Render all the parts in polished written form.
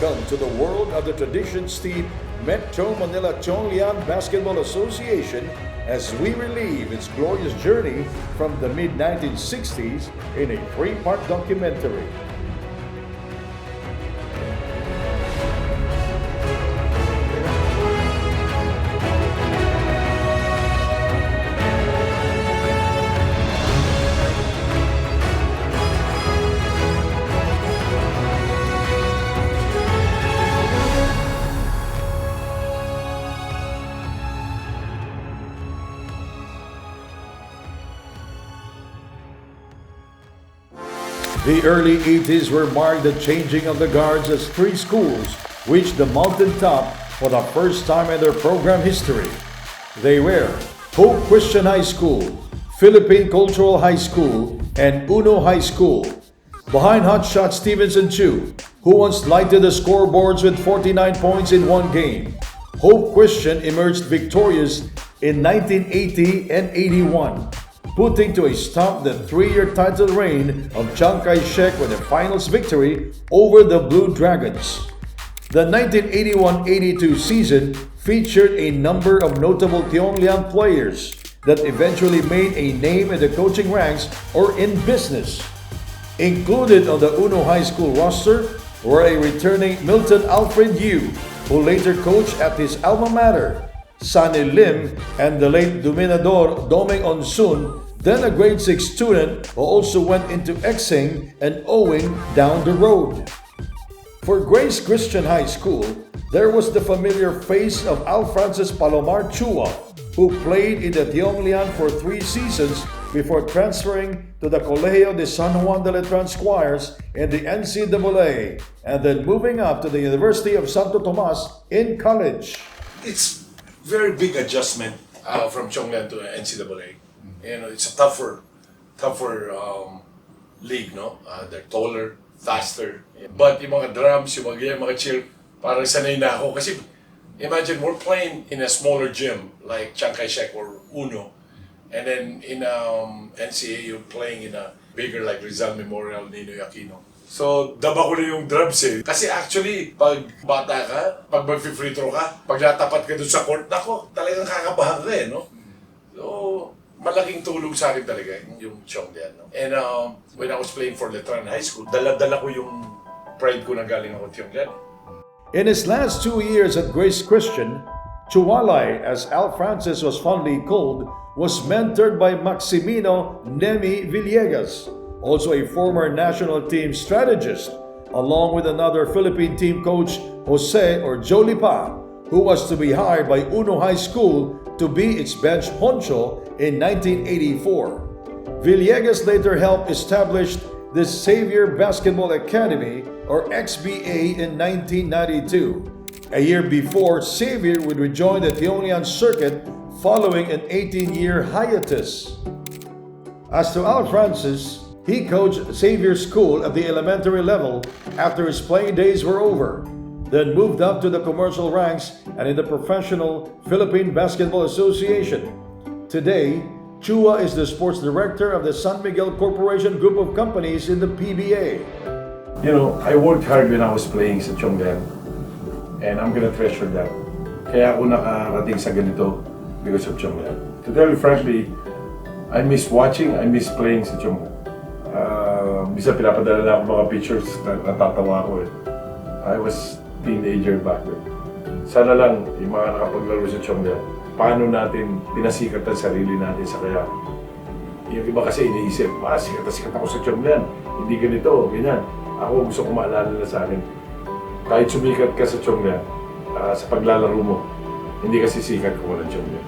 Welcome to the world of the tradition-steeped Metro Manila Tiong Lian Basketball Association as we relive its glorious journey from the mid-1960s in a three-part documentary. The early 80s were marked the changing of the guards as three schools reached the mountaintop for the first time in their program history. They were Hope Christian High School, Philippine Cultural High School, and Uno High School. Behind hotshot Stevenson Chu, who once lighted the scoreboards with 49 points in one game, Hope Christian emerged victorious in 1980 and 81. Putting to a stop the three-year title reign of Chiang Kai-shek with a finals victory over the Blue Dragons. The 1981-82 season featured a number of notable Tiong Lian players that eventually made a name in the coaching ranks or in business. Included on the Uno High School roster were a returning Milton Alfred Yu, who later coached at his alma mater, Sunny Lim, and the late Dominador Domeng Onsun, then a grade 6 student who also went into Exing and Owing down the road. For Grace Christian High School, there was the familiar face of Al Francis Palomar Chua, who played in the Tiong Lian for 3 seasons before transferring to the Colegio de San Juan de Letran Squires in the NCAA and then moving up to the University of Santo Tomas in college. It's very big adjustment from Tiong Lian to NCAA. You know, it's a tougher league, no? They're taller, faster. But yung mga drums, yung mga chill, parang sanay na ako. Kasi imagine we're playing in a smaller gym like Chiang Kai-shek or Uno. And then in NCAA, you're playing in a bigger like Rizal Memorial, Ninoy Aquino. So, daba ko na yung drums eh. Kasi actually, pag bata ka, pag mag-free throw ka, pag natapat ka doon sa court, nako, talagang kakabahan ka eh, no? So, malaking tulong sa akin talaga yung Tiong Lian, no? And when I was playing for Letran High School, dala-dala ko yung pride ko na galing ako Tiong Lian. In his last 2 years at Grace Christian, Chuwalay, as Al Francis was fondly called, was mentored by Maximino Nemi Villegas, also a former national team strategist, along with another Philippine team coach, Jose or Jolie Pa, who was to be hired by Uno High School to be its bench honcho in 1984. Villegas later helped establish the Xavier Basketball Academy, or XBA, in 1992. A year before, Xavier would rejoin the Tiong Lian circuit following an 18-year hiatus. As to Al Francis, he coached Xavier School at the elementary level after his playing days were over, then moved up to the commercial ranks and in the professional Philippine Basketball Association. Today, Chua is the sports director of the San Miguel Corporation Group of Companies in the PBA. You know, I worked hard when I was playing sa Tiong Lian, and I'm gonna treasure that. Kaya ako nakarating sa ganito because of Tiong Lian. To tell you frankly, I miss watching, I miss playing sa Tiong Lian. Bisa pinapadala na ako mga pictures, natatawa ako eh. I was teenager back then. Sana lang yung mga nakapaglaro sa Tiong Lian, paano natin pinasikat ang sarili natin sa kaya. Yung iba kasi iniisip, sikat ako sa Tiong Lian, hindi ganito, ganyan. Ako gusto ko maalala na sa akin, kahit sumikat ka sa Tiong Lian, sa paglalaro mo, hindi kasi sikat kung walang Tiong Lian.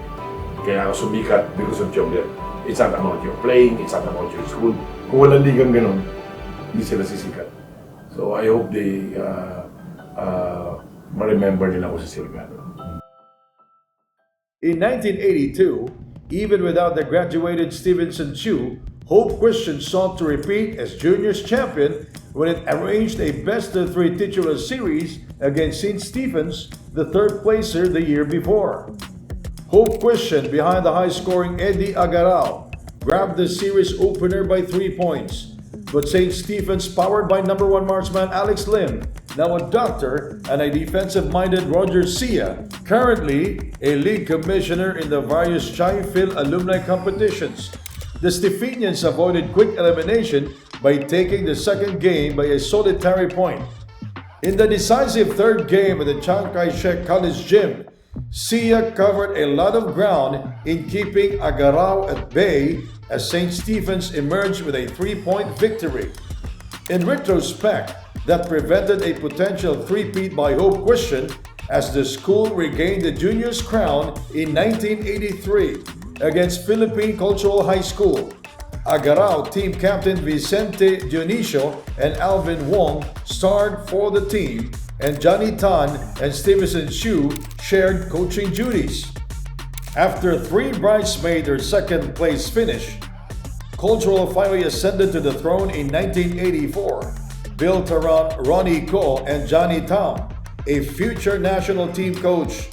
Kaya ako sumikat because of Tiong Lian. It's not about your playing, it's not about your school. Kung walang ligang ganun, hindi sila sisikat. So I hope they ma-remember nila ako sa Silgado. In 1982, even without the graduated Stevenson Chu, Hope Christian sought to repeat as juniors champion when it arranged a best-of-3 titular series against St. Stephen's, the third placer the year before. Hope Christian, behind the high-scoring Eddie Agarao, grabbed the series opener by 3 points, but St. Stephen's, powered by #1 marksman Alex Lim, now a doctor, and a defensive-minded Roger Sia, currently a league commissioner in the various Chi-Phil alumni competitions. The Stephenians avoided quick elimination by taking the second game by a solitary point. In the decisive third game at the Chiang Kai-shek College Gym, Sia covered a lot of ground in keeping Agaraw at bay as St. Stephen's emerged with a 3-point victory. In retrospect, that prevented a potential three-peat by Hope Christian as the school regained the juniors crown in 1983 against Philippine Cultural High School. Agaraw team captain Vicente Dionisio and Alvin Wong starred for the team, and Johnny Tan and Stevenson Hsu shared coaching duties. After three bridesmaids their second place finish, Cultural finally ascended to the throne in 1984, built around Ronnie Ko and Johnny Tam, a future national team coach.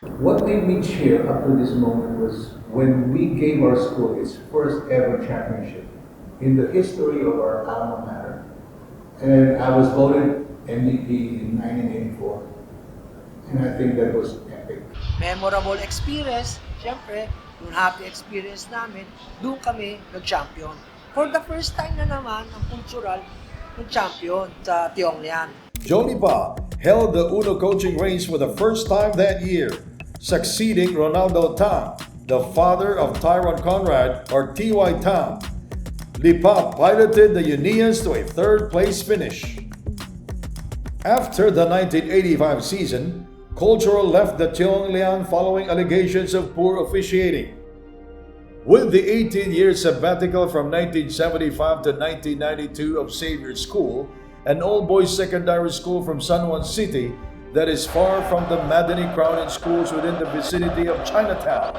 What made me cheer up to this moment was when we gave our school its first ever championship in the history of our alma mater. And I was voted MVP in 1984. And I think that was epic. Memorable experience, syempre, yung happy experience namin, doon kami nag-champion. For the first time na naman, ang cultural nag-champion sa Tiong Lian. Johnny Pa held the Uno coaching reins for the first time that year, succeeding Ronaldo Tang, the father of Tyron Conrad or T.Y. Tang. Lipa piloted the Unions to a third-place finish. After the 1985 season, Cultural left the Tiong Lian following allegations of poor officiating. With the 18-year sabbatical from 1975 to 1992 of Xavier School, an all-boys secondary school from San Juan City that is far from the Madani crowded schools within the vicinity of Chinatown,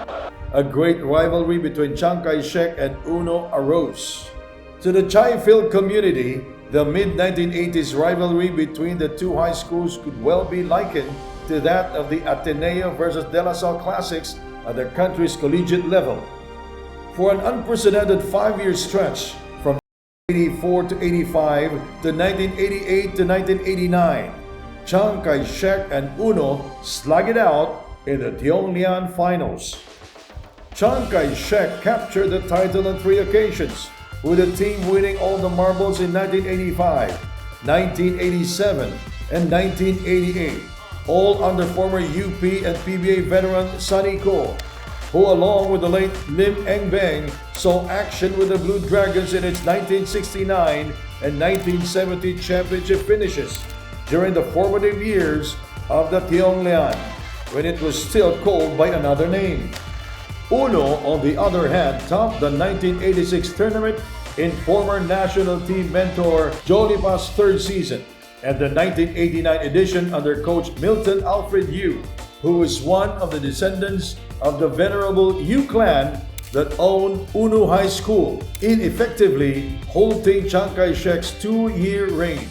a great rivalry between Chiang Kai-shek and Uno arose. To the Chi-Phil community, the mid-1980s rivalry between the two high schools could well be likened to that of the Ateneo versus De La Salle Classics at the country's collegiate level. For an unprecedented 5-year stretch from 1984 to 85 to 1988 to 1989, Chiang Kai-shek and Uno slug it out in the Tiong Lian finals. Chiang Kai-shek captured the title on 3 occasions, with the team winning all the marbles in 1985, 1987, and 1988, all under former UP and PBA veteran Sonny Ko, who along with the late Lim Eng Beng saw action with the Blue Dragons in its 1969 and 1970 championship finishes during the formative years of the Tiong Lian, when it was still called by another name. Uno, on the other hand, topped the 1986 tournament in former national team mentor Jolipa's third season, and the 1989 edition under coach Milton Alfred Yu, who is one of the descendants of the venerable Yu clan that owned Uno High School, in effectively halting Chiang Kai-shek's 2-year reign.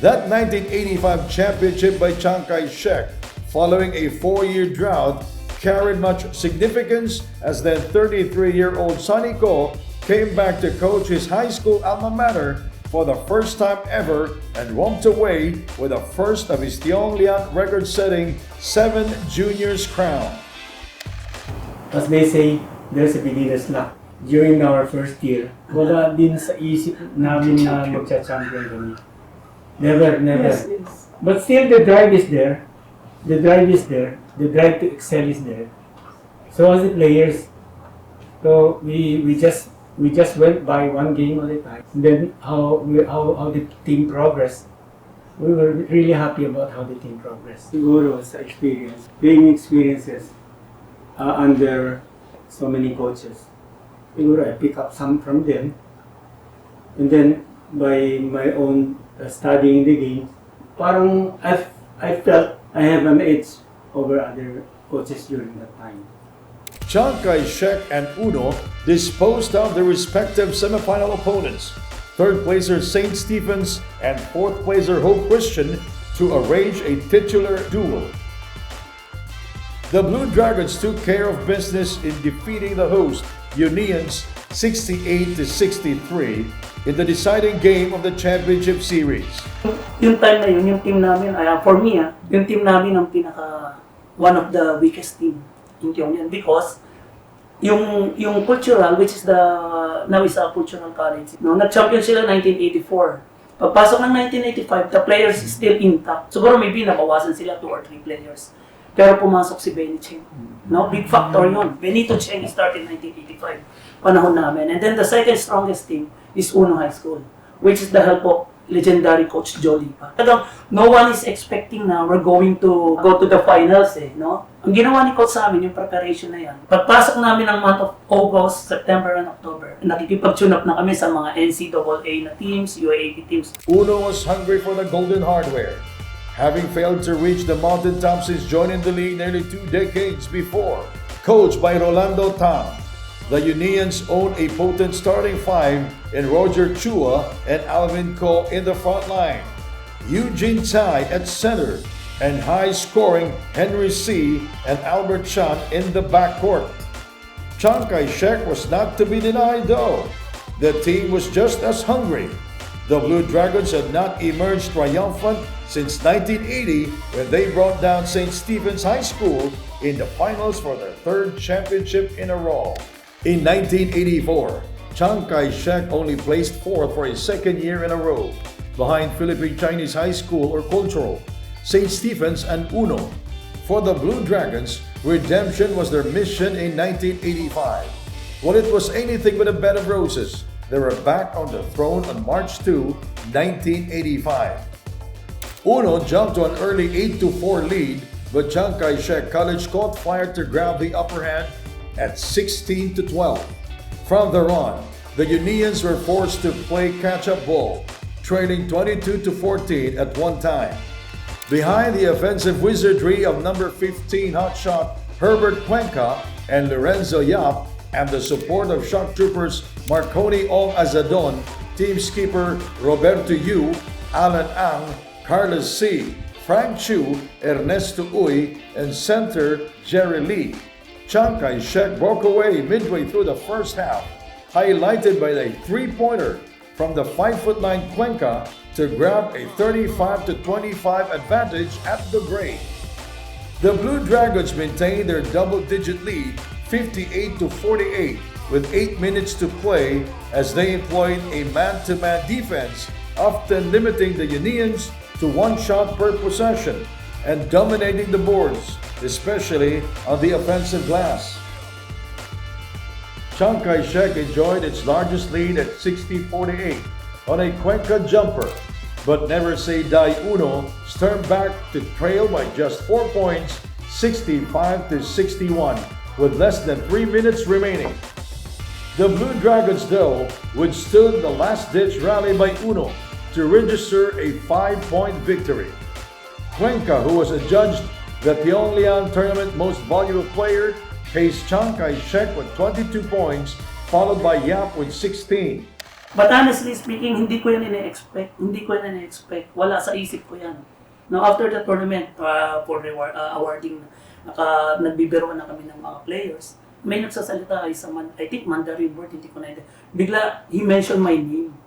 That 1985 championship by Chiang Kai-shek, following a 4-year drought, carried much significance as then 33-year-old Sonny Ko came back to coach his high school alma mater for the first time ever and romped away with the first of his Tiong Lian record-setting 7 juniors crown. As they say, there's a beginner's luck. During our first year, wala din sa isip namin na magcha-champion kami. Never. Yes. But still the drive is there. The drive to excel is there. So as the players, so we just went by one game at a time. And then how the team progressed. We were really happy about how the team progressed. Siguro sa experience, playing experiences under so many coaches. Siguro I pick up some from them. And then by my own studying the game, parang I felt I have an edge over other coaches during that time. Chiang Kai-shek and Uno disposed of their respective semifinal opponents, third placer St. Stephen's and fourth placer Hope Christian, to arrange a titular duel. The Blue Dragons took care of business in defeating the host, Unions, 68-63 in the deciding game of the championship series. Yung time na yun, yung team namin, for me, yung team namin ang one of the weakest team in Tiong Lian because yung cultural, which is now is a cultural college, no, nag-champion sila 1984. Pagpasok ng 1985, the players is still intact. Siguro maybe nabawasan sila 2 or 3 players. Pero pumasok si Benny Cheng. No, big factor yun. Benito Cheng started in 1985, panahon namin. And then the second strongest team is Uno High School, which is the help of legendary coach Jolie pa. No one is expecting na we're going to go to the finals no? Ang ginawa ni coach sa amin, yung preparation na yan. Pagpasok namin ng month of August, September, and October, nakikipag-tune up na kami sa mga NCAA na teams, UAAP teams. Uno was hungry for the golden hardware, having failed to reach the mountaintop since joining the league nearly 2 decades before. Coached by Rolando Tang, the Unions own a potent starting 5 in Roger Chua and Alvin Ko in the front line, Eugene Tai at center, and high-scoring Henry C. and Albert Chan in the backcourt. Chiang Kai-shek was not to be denied though. The team was just as hungry. The Blue Dragons had not emerged triumphant since 1980 when they brought down St. Stephen's High School in the finals for their 3rd championship in a row. In 1984, Chiang Kai-shek only placed 4th for a 2nd year in a row, behind Filipino-Chinese High School or Cultural, St. Stephen's and Uno. For the Blue Dragons, redemption was their mission in 1985. While it was anything but a bed of roses, they were back on the throne on March 2, 1985. Uno jumped to an early 8-4 lead, but Chiang Kai-shek College caught fire to grab the upper hand at 16-12. From there on, the Unions were forced to play catch-up ball, trailing 22-14 at one time. Behind the offensive wizardry of number 15 hotshot Herbert Cuenca and Lorenzo Yap, and the support of shock troopers Marconi Ong Azadon, team skipper Roberto Yu, Alan Ang, Carlos C., Frank Chu, Ernesto Uy, and center Jerry Lee. Chiang Kai-shek broke away midway through the first half, highlighted by a 3-pointer from the 5'9" Cuenca to grab a 35-25 advantage at the break. The Blue Dragons maintained their double-digit lead, 58-48, with 8 minutes to play as they employed a man-to-man defense, often limiting the Unions to 1 shot per possession and dominating the boards, especially on the offensive glass. Chiang Kai-shek enjoyed its largest lead at 60-48 on a Cuenca jumper, but Never Say Die Uno stormed back to trail by just 4 points, 65-61, with less than 3 minutes remaining. The Blue Dragons, though, withstood the last-ditch rally by Uno to register a 5-point victory. Cuenca, who was adjudged the Tiong Lian Tournament Most Valuable Player, faced Chiang Kai-shek with 22 points, followed by Yap with 16. But honestly speaking, hindi ko yan ina-expect. Wala sa isip ko yan. Now, after the tournament, for awarding, nagbibiroan na kami ng mga players, may nagsasalita ay sa, I think Mandarin word, hindi ko na bigla, he mentioned my name.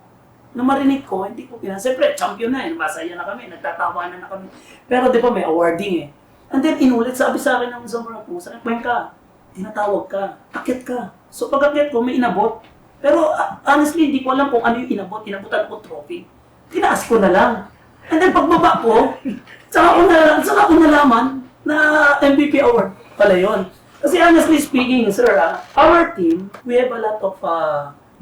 Nung marinig ko, hindi ko siyempre, champion na masaya na kami, nagtatawanan na kami. Pero di ba may awarding And then inulit, sabi sa akin ng isang mga pusa, Cuenca, tinatawag ka, akit ka. So pag akit ko, may inabot. Pero honestly, hindi ko alam kung ano yung inabot. Inabutan ko trophy. Tinaas ko na lang. And then pagbaba ko, saka ko nalaman na MVP award pala yun. Kasi honestly speaking, sir, our team, we have a lot of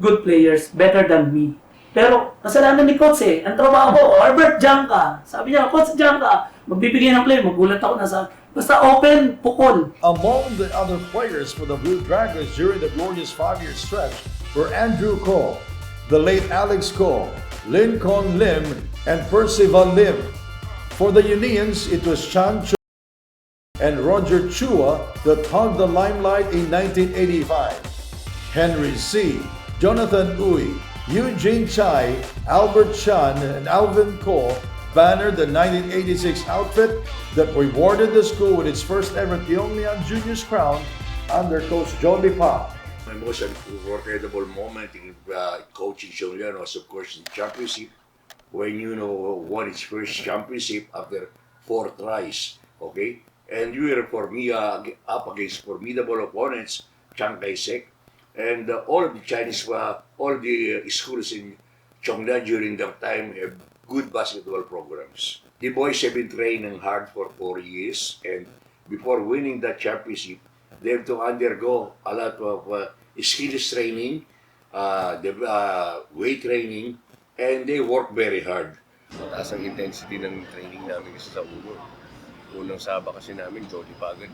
good players, better than me. Pero kasalanan ni Coach ang trabaho ko, Albert Janka. Sabi niya, Coach Janka, magbibigay ng play, magulat ako na sa basta open, pukol. Among the other players for the Blue Dragons during the glorious 5-year stretch were Andrew Ko, the late Alex Ko, Lincoln Lim, and Percival Lim. For the Unions, it was Chan Chua and Roger Chua that hugged the limelight in 1985. Henry C., Jonathan Uy, Eugene Chai, Albert Chan, and Alvin Ko bannered the 1986 outfit that rewarded the school with its first ever Tiong Lian Juniors crown under Coach Jolie Pa. My most unforgettable moment in coaching Tiong Lian was, of course, the championship, when won its first championship after 4 tries. Okay, and we were up against formidable opponents, Chiang Kai-shek, and all of the Chinese, all of the schools in Tiong Lian during that time have good basketball programs. The boys have been training hard for 4 years, and before winning that championship, they have to undergo a lot of skills training, weight training, and they work very hard. Mataas ang intensity ng training namin kasi sa Uno. Unang saba kasi namin, Jolly pa agad.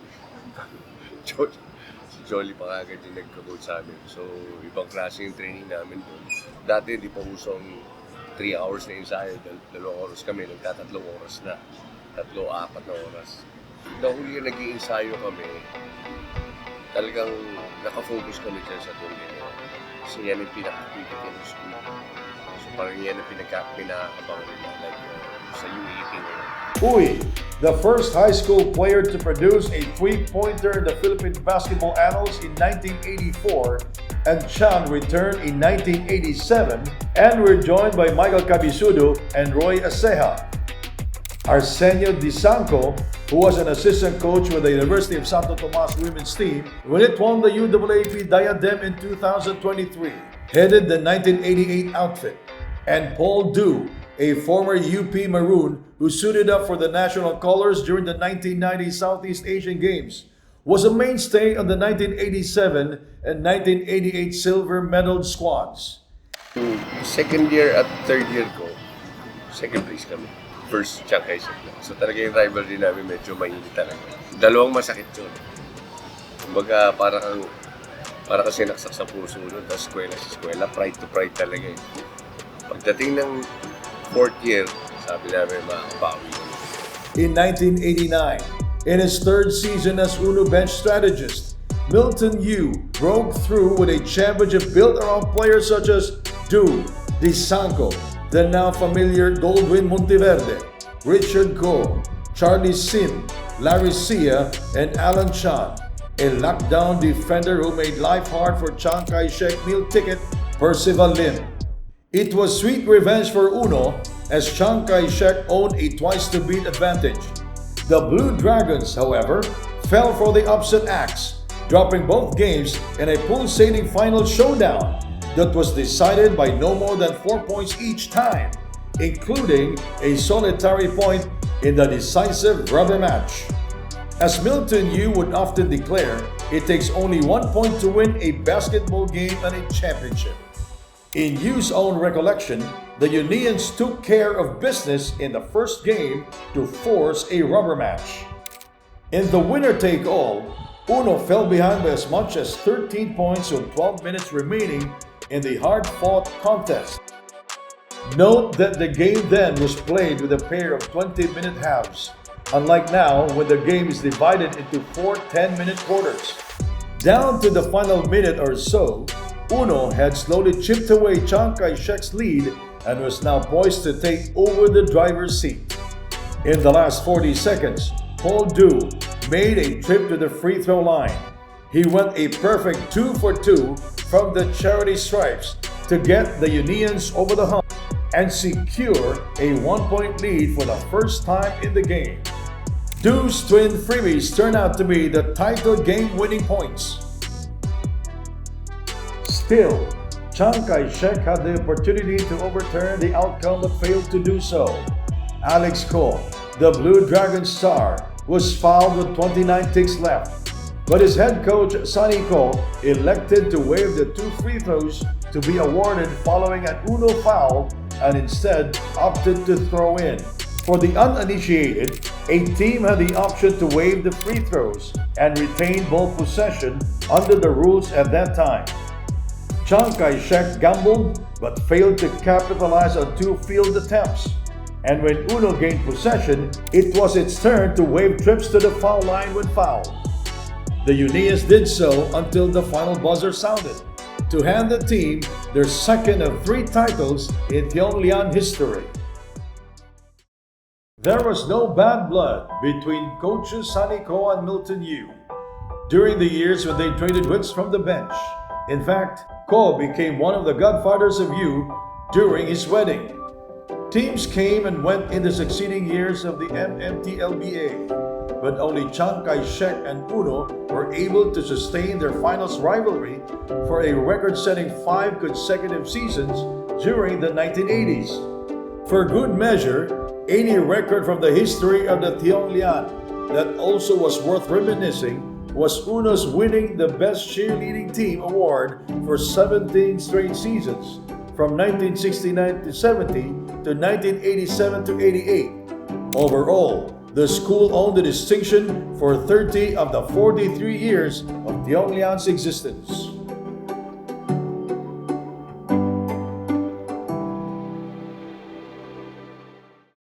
Si Jolly pa agad yung nagka-coach sa amin. So, ibang klase yung training namin doon. Dati, di pa usong 3 hours na ensayo, 2 oras kami, nagtatatlong oras na. 3-4 na oras. Dahil yung nag-i-ensayo kami, talagang nakafocus kami dyan sa tournament. Kasi yan yung pinaka-critical ng school. So parang yan yung pinaka-abang nila, like sa U18. Uy, the first high school player to produce a three-pointer in the Philippine basketball annals in 1984, and Chan returned in 1987, and we're joined by Michael Cabisudo and Roy Aceja. Arsenio Di Sanco, who was an assistant coach with the University of Santo Tomas women's team when it won the UAAP Diadem in 2023, headed the 1988 outfit, and Paul Du, a former UP Maroon who suited up for the national colors during the 1990 Southeast Asian Games, was a mainstay on the 1987 and 1988 silver medal squads. Second year at third year ko, second place kami. First Chiang Kai-shek lang. So talaga yung rivalry namin medyo mainit talaga. Dalawang masakit yun. Kumbaga para kasi naksak sa puso nun, tapos eskwela sa eskwela, pride to pride talaga eh. Pagdating ng fourth year, sabi namin makakabawi naman. In 1989, in his third season as Uno bench strategist, Milton Yu broke through with a championship built around players such as Du, Di Sanco, the now familiar Goldwyn Monteverde, Richard Go, Charlie Sin, Larry Sia, and Alan Chan, a lockdown defender who made life hard for Chiang Kai-shek meal ticket Percival Lim. It was sweet revenge for Uno as Chiang Kai-shek owned a twice-to-beat advantage. The Blue Dragons, however, fell for the upset axe, dropping both games in a pulsating final showdown that was decided by no more than 4 points each time, including a solitary point in the decisive rubber match. As Milton Yu would often declare, it takes only 1 point to win a basketball game and a championship. In Yu's own recollection, the Unions took care of business in the first game to force a rubber match. In the winner-take-all, Uno fell behind by as much as 13 points with 12 minutes remaining in the hard-fought contest. Note that the game then was played with a pair of 20-minute halves, unlike now when the game is divided into 4 10-minute quarters. Down to the final minute or so, Uno had slowly chipped away Chiang Kai-shek's lead and was now poised to take over the driver's seat. In the last 40 seconds, Paul Du made a trip to the free throw line. He went a perfect 2 for 2 from the charity stripes to get the Unions over the hump and secure a 1-point lead for the first time in the game. Du's twin freebies turned out to be the title game-winning points. Still, Chiang Kai-shek had the opportunity to overturn the outcome but failed to do so. Alex Ko, the Blue Dragon star, was fouled with 29 ticks left, but his head coach Sonny Ko elected to waive the 2 free throws to be awarded following an Uno foul and instead opted to throw in. For the uninitiated, a team had the option to waive the free throws and retain ball possession under the rules at that time. Chiang Kai-shek gambled but failed to capitalize on 2 field attempts. And when Uno gained possession, it was its turn to waive trips to the foul line when fouled. The Unions did so until the final buzzer sounded, to hand the team their second of 3 titles in Tiong Lian history. There was no bad blood between coaches Sonny Ko and Milton Yu. During the years when they traded wits from the bench, In fact, Ko became one of the godfathers of U during his wedding. Teams came and went in the succeeding years of the MMTLBA, but only Chiang Kai-shek and Uno were able to sustain their finals rivalry for a record-setting 5 consecutive seasons during the 1980s. For good measure, any record from the history of the Tiong Lian that also was worth reminiscing was Uno's winning the Best Cheerleading Team award for 17 straight seasons, from 1969 to 70 to 1987 to 88. Overall, the school owned the distinction for 30 of the 43 years of Tiong Lian's existence.